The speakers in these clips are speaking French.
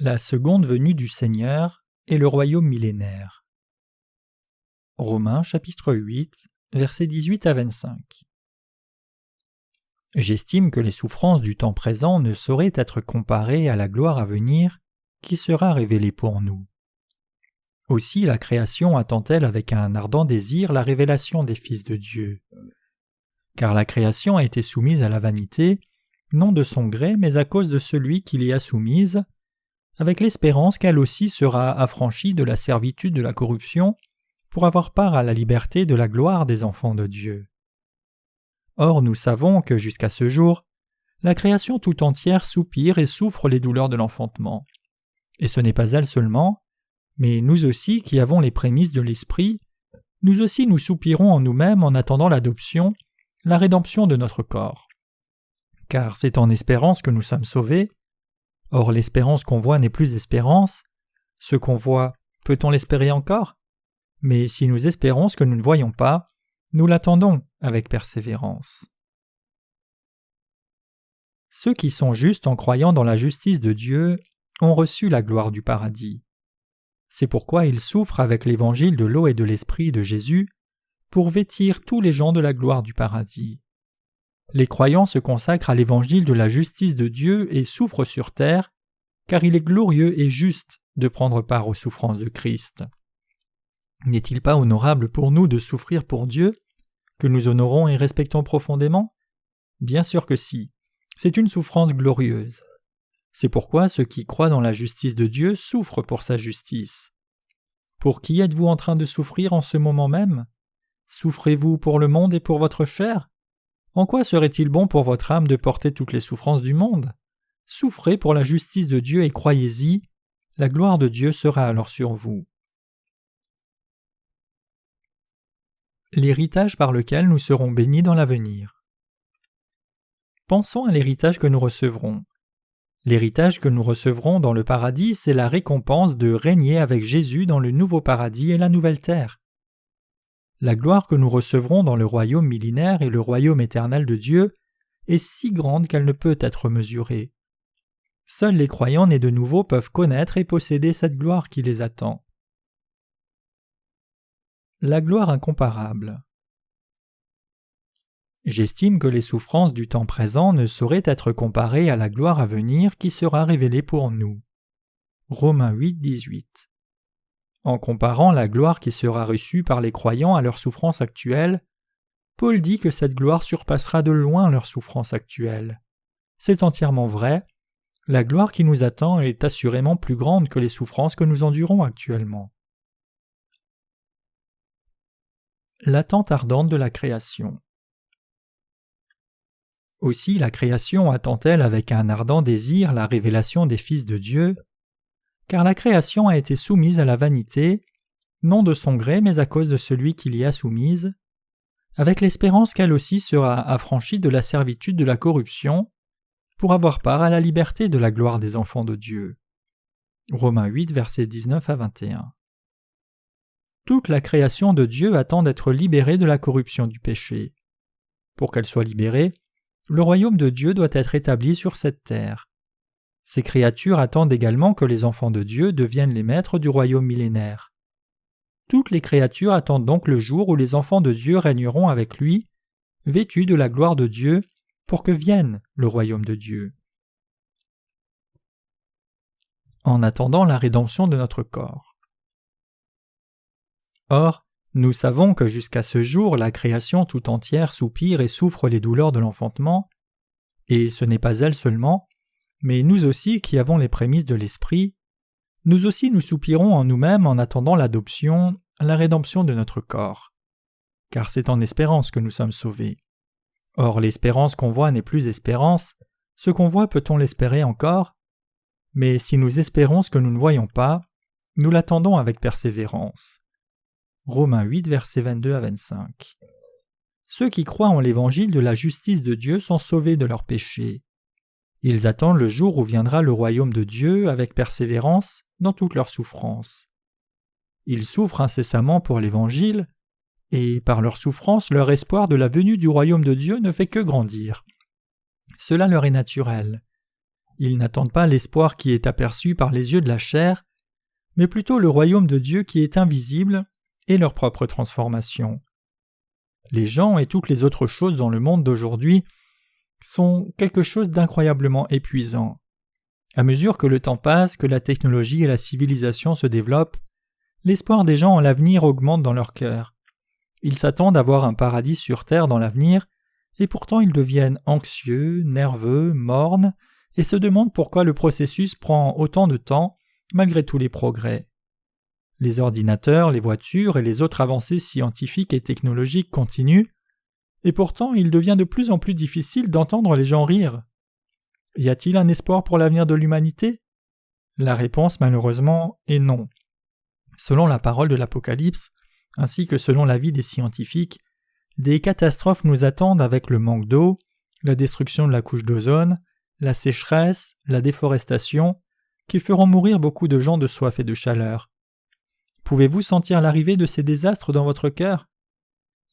La seconde venue du Seigneur et le royaume millénaire. Romains chapitre 8, versets 18 à 25. J'estime que les souffrances du temps présent ne sauraient être comparées à la gloire à venir qui sera révélée pour nous. Aussi la création attend-elle avec un ardent désir la révélation des fils de Dieu. Car la création a été soumise à la vanité, non de son gré, mais à cause de celui qui l'y a soumise, avec l'espérance qu'elle aussi sera affranchie de la servitude de la corruption pour avoir part à la liberté de la gloire des enfants de Dieu. Or nous savons que jusqu'à ce jour, la création tout entière soupire et souffre les douleurs de l'enfantement. Et ce n'est pas elle seulement, mais nous aussi qui avons les prémices de l'Esprit, nous aussi nous soupirons en nous-mêmes en attendant l'adoption, la rédemption de notre corps. Car c'est en espérance que nous sommes sauvés. Or l'espérance qu'on voit n'est plus espérance. Ce qu'on voit, peut-on l'espérer encore? Mais si nous espérons ce que nous ne voyons pas, nous l'attendons avec persévérance. Ceux qui sont justes en croyant dans la justice de Dieu ont reçu la gloire du paradis. C'est pourquoi ils souffrent avec l'évangile de l'eau et de l'esprit de Jésus pour vêtir tous les gens de la gloire du paradis. Les croyants se consacrent à l'évangile de la justice de Dieu et souffrent sur terre, car il est glorieux et juste de prendre part aux souffrances de Christ. N'est-il pas honorable pour nous de souffrir pour Dieu, que nous honorons et respectons profondément? Bien sûr que si, c'est une souffrance glorieuse. C'est pourquoi ceux qui croient dans la justice de Dieu souffrent pour sa justice. Pour qui êtes-vous en train de souffrir en ce moment même? Souffrez-vous pour le monde et pour votre chair? En quoi serait-il bon pour votre âme de porter toutes les souffrances du monde? Souffrez pour la justice de Dieu et croyez-y, la gloire de Dieu sera alors sur vous. L'héritage par lequel nous serons bénis dans l'avenir. Pensons à l'héritage que nous recevrons. L'héritage que nous recevrons dans le paradis, c'est la récompense de régner avec Jésus dans le nouveau paradis et la nouvelle terre. La gloire que nous recevrons dans le royaume millénaire et le royaume éternel de Dieu est si grande qu'elle ne peut être mesurée. Seuls les croyants nés de nouveau peuvent connaître et posséder cette gloire qui les attend. La gloire incomparable. J'estime que les souffrances du temps présent ne sauraient être comparées à la gloire à venir qui sera révélée pour nous. Romains 8, 18. En comparant la gloire qui sera reçue par les croyants à leurs souffrances actuelles, Paul dit que cette gloire surpassera de loin leurs souffrances actuelles. C'est entièrement vrai, la gloire qui nous attend est assurément plus grande que les souffrances que nous endurons actuellement. L'attente ardente de la création. Aussi la création attend-elle avec un ardent désir la révélation des fils de Dieu, car la création a été soumise à la vanité, non de son gré mais à cause de celui qui l'y a soumise, avec l'espérance qu'elle aussi sera affranchie de la servitude de la corruption, pour avoir part à la liberté de la gloire des enfants de Dieu. Romains 8, versets 19 à 21. Toute la création de Dieu attend d'être libérée de la corruption du péché. Pour qu'elle soit libérée, le royaume de Dieu doit être établi sur cette terre. Ces créatures attendent également que les enfants de Dieu deviennent les maîtres du royaume millénaire. Toutes les créatures attendent donc le jour où les enfants de Dieu régneront avec lui, vêtus de la gloire de Dieu, pour que vienne le royaume de Dieu. En attendant la rédemption de notre corps. Or, nous savons que jusqu'à ce jour, la création tout entière soupire et souffre les douleurs de l'enfantement, et ce n'est pas elle seulement, mais nous aussi qui avons les prémices de l'Esprit, nous aussi nous soupirons en nous-mêmes en attendant l'adoption, la rédemption de notre corps. Car c'est en espérance que nous sommes sauvés. Or l'espérance qu'on voit n'est plus espérance, ce qu'on voit peut-on l'espérer encore? Mais si nous espérons ce que nous ne voyons pas, nous l'attendons avec persévérance. Romains 8, versets 22 à 25. Ceux qui croient en l'évangile de la justice de Dieu sont sauvés de leurs péchés. Ils attendent le jour où viendra le royaume de Dieu avec persévérance dans toutes leurs souffrances. Ils souffrent incessamment pour l'évangile, et par leur souffrance, leur espoir de la venue du royaume de Dieu ne fait que grandir. Cela leur est naturel. Ils n'attendent pas l'espoir qui est aperçu par les yeux de la chair, mais plutôt le royaume de Dieu qui est invisible et leur propre transformation. Les gens et toutes les autres choses dans le monde d'aujourd'hui sont quelque chose d'incroyablement épuisant. À mesure que le temps passe, que la technologie et la civilisation se développent, l'espoir des gens en l'avenir augmente dans leur cœur. Ils s'attendent à voir un paradis sur terre dans l'avenir, et pourtant ils deviennent anxieux, nerveux, mornes, et se demandent pourquoi le processus prend autant de temps, malgré tous les progrès. Les ordinateurs, les voitures et les autres avancées scientifiques et technologiques continuent, et pourtant il devient de plus en plus difficile d'entendre les gens rire. Y a-t-il un espoir pour l'avenir de l'humanité ? La réponse, malheureusement, est non. Selon la parole de l'Apocalypse, ainsi que selon l'avis des scientifiques, des catastrophes nous attendent avec le manque d'eau, la destruction de la couche d'ozone, la sécheresse, la déforestation, qui feront mourir beaucoup de gens de soif et de chaleur. Pouvez-vous sentir l'arrivée de ces désastres dans votre cœur ?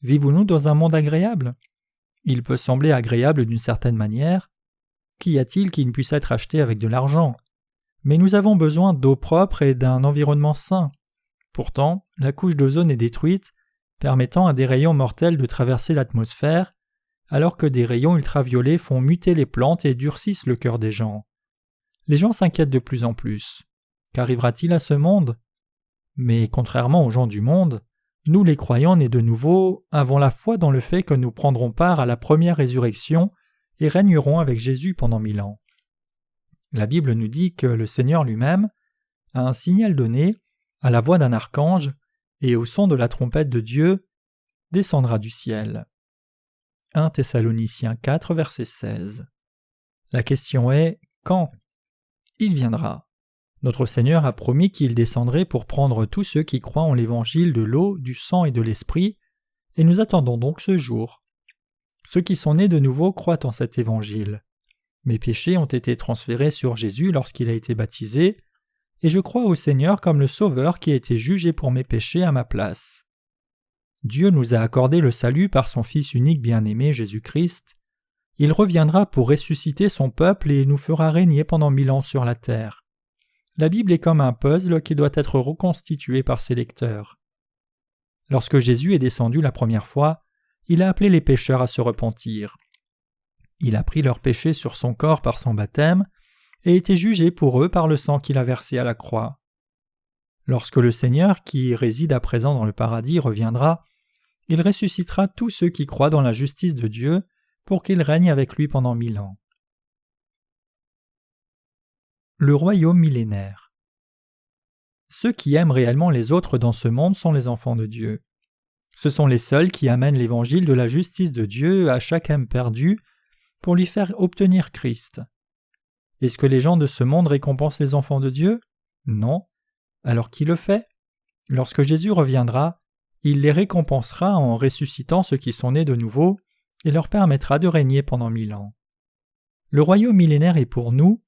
Vivons-nous dans un monde agréable ? Il peut sembler agréable d'une certaine manière. Qu'y a-t-il qui ne puisse être acheté avec de l'argent ? Mais nous avons besoin d'eau propre et d'un environnement sain. Pourtant, la couche d'ozone est détruite, permettant à des rayons mortels de traverser l'atmosphère, alors que des rayons ultraviolets font muter les plantes et durcissent le cœur des gens. Les gens s'inquiètent de plus en plus. Qu'arrivera-t-il à ce monde ? Mais contrairement aux gens du monde, nous les croyants nés de nouveau avons la foi dans le fait que nous prendrons part à la première résurrection et régnerons avec Jésus pendant 1000 ans. La Bible nous dit que le Seigneur lui-même, à un signal donné, à la voix d'un archange et au son de la trompette de Dieu, descendra du ciel. 1 Thessaloniciens 4, verset 16. La question est « quand ?» Il viendra. Notre Seigneur a promis qu'il descendrait pour prendre tous ceux qui croient en l'évangile de l'eau, du sang et de l'esprit, et nous attendons donc ce jour. Ceux qui sont nés de nouveau croient en cet évangile. Mes péchés ont été transférés sur Jésus lorsqu'il a été baptisé, et je crois au Seigneur comme le Sauveur qui a été jugé pour mes péchés à ma place. Dieu nous a accordé le salut par son Fils unique bien-aimé Jésus-Christ. Il reviendra pour ressusciter son peuple et nous fera régner pendant 1000 ans sur la terre. La Bible est comme un puzzle qui doit être reconstitué par ses lecteurs. Lorsque Jésus est descendu la première fois, il a appelé les pécheurs à se repentir. Il a pris leurs péchés sur son corps par son baptême et été jugé pour eux par le sang qu'il a versé à la croix. Lorsque le Seigneur, qui réside à présent dans le paradis, reviendra, il ressuscitera tous ceux qui croient dans la justice de Dieu pour qu'ils règnent avec lui pendant 1000 ans. Le royaume millénaire. Ceux qui aiment réellement les autres dans ce monde sont les enfants de Dieu. Ce sont les seuls qui amènent l'évangile de la justice de Dieu à chaque âme perdue pour lui faire obtenir Christ. Est-ce que les gens de ce monde récompensent les enfants de Dieu ? Non. Alors qui le fait ? Lorsque Jésus reviendra, il les récompensera en ressuscitant ceux qui sont nés de nouveau et leur permettra de régner pendant 1000 ans. Le royaume millénaire est pour nous,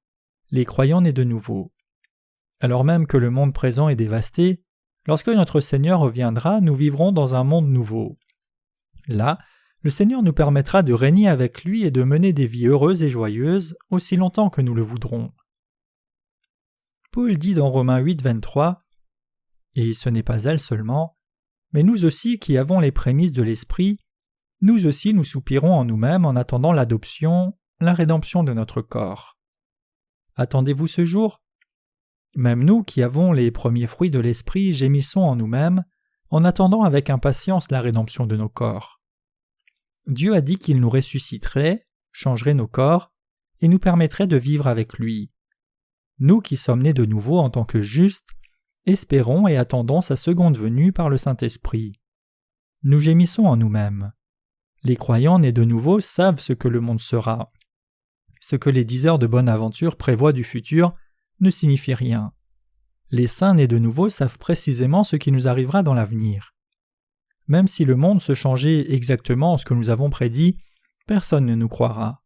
les croyants nés de nouveau. Alors même que le monde présent est dévasté, lorsque notre Seigneur reviendra, nous vivrons dans un monde nouveau. Là, le Seigneur nous permettra de régner avec lui et de mener des vies heureuses et joyeuses aussi longtemps que nous le voudrons. Paul dit dans Romains 8, 23 « Et ce n'est pas elle seulement, mais nous aussi qui avons les prémices de l'Esprit, nous aussi nous soupirons en nous-mêmes en attendant l'adoption, la rédemption de notre corps. » Attendez-vous ce jour ? Même nous qui avons les premiers fruits de l'Esprit gémissons en nous-mêmes en attendant avec impatience la rédemption de nos corps. Dieu a dit qu'il nous ressusciterait, changerait nos corps et nous permettrait de vivre avec lui. Nous qui sommes nés de nouveau en tant que justes, espérons et attendons sa seconde venue par le Saint-Esprit. Nous gémissons en nous-mêmes. Les croyants nés de nouveau savent ce que le monde sera. Ce que les diseurs de bonne aventure prévoient du futur ne signifie rien. Les saints nés de nouveau savent précisément ce qui nous arrivera dans l'avenir. Même si le monde se changeait exactement en ce que nous avons prédit, personne ne nous croira.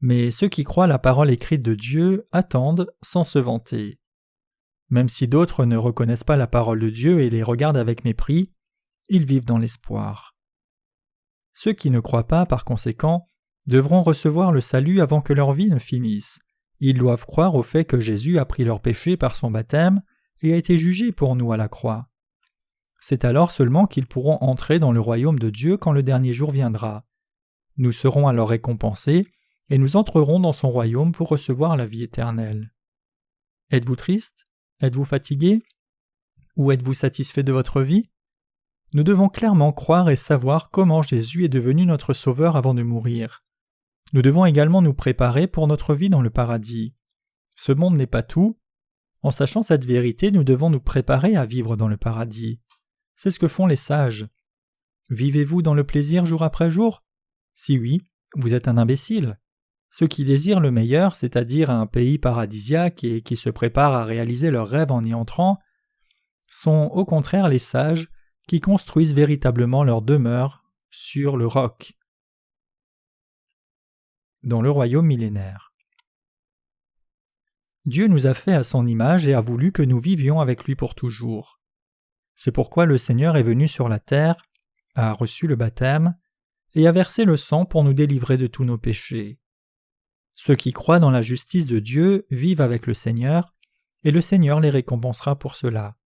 Mais ceux qui croient la parole écrite de Dieu attendent sans se vanter. Même si d'autres ne reconnaissent pas la parole de Dieu et les regardent avec mépris, ils vivent dans l'espoir. Ceux qui ne croient pas, par conséquent, devront recevoir le salut avant que leur vie ne finisse, Ils doivent croire au fait que Jésus a pris leurs péchés par son baptême et a été jugé pour nous à la croix. C'est alors seulement qu'ils pourront entrer dans le royaume de Dieu quand le dernier jour viendra. Nous serons alors récompensés et nous entrerons dans son royaume pour recevoir la vie éternelle. Êtes-vous triste? Êtes-vous fatigué? Ou êtes-vous satisfait de votre vie? Nous devons clairement croire et savoir comment Jésus est devenu notre Sauveur avant de mourir. Nous devons également nous préparer pour notre vie dans le paradis. Ce monde n'est pas tout. En sachant cette vérité, nous devons nous préparer à vivre dans le paradis. C'est ce que font les sages. Vivez-vous dans le plaisir jour après jour? Si oui, vous êtes un imbécile. Ceux qui désirent le meilleur, c'est-à-dire un pays paradisiaque et qui se préparent à réaliser leurs rêves en y entrant, sont au contraire les sages qui construisent véritablement leur demeure sur le roc. Dans le royaume millénaire. Dieu nous a fait à son image et a voulu que nous vivions avec lui pour toujours. C'est pourquoi le Seigneur est venu sur la terre, a reçu le baptême et a versé le sang pour nous délivrer de tous nos péchés. Ceux qui croient dans la justice de Dieu vivent avec le Seigneur, et le Seigneur les récompensera pour cela.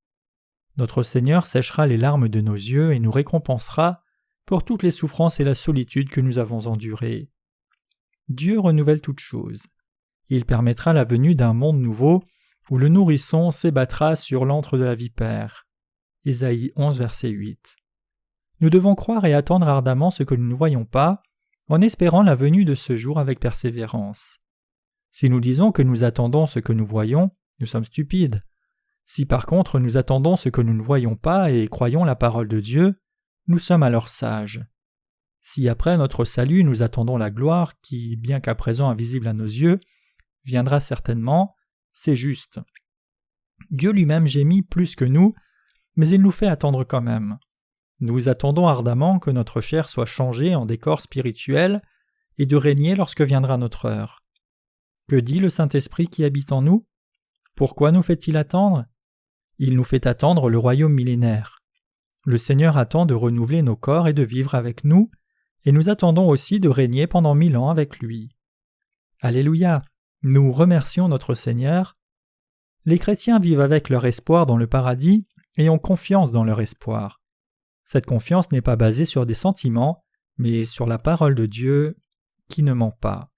Notre Seigneur séchera les larmes de nos yeux et nous récompensera pour toutes les souffrances et la solitude que nous avons endurées. Dieu renouvelle toutes choses. Il permettra la venue d'un monde nouveau où le nourrisson s'ébattra sur l'antre de la vipère. Ésaïe 11, verset 8. Nous devons croire et attendre ardemment ce que nous ne voyons pas, en espérant la venue de ce jour avec persévérance. Si nous disons que nous attendons ce que nous voyons, nous sommes stupides. Si par contre nous attendons ce que nous ne voyons pas et croyons la parole de Dieu, nous sommes alors sages. Si après notre salut nous attendons la gloire qui, bien qu'à présent invisible à nos yeux, viendra certainement, c'est juste. Dieu lui-même gémit plus que nous, mais il nous fait attendre quand même. Nous attendons ardemment que notre chair soit changée en décor spirituel et de régner lorsque viendra notre heure. Que dit le Saint-Esprit qui habite en nous? Pourquoi nous fait-il attendre? Il nous fait attendre le royaume millénaire. Le Seigneur attend de renouveler nos corps et de vivre avec nous, et nous attendons aussi de régner pendant 1000 ans avec lui. Alléluia! Nous remercions notre Seigneur. Les chrétiens vivent avec leur espoir dans le paradis et ont confiance dans leur espoir. Cette confiance n'est pas basée sur des sentiments, mais sur la parole de Dieu qui ne ment pas.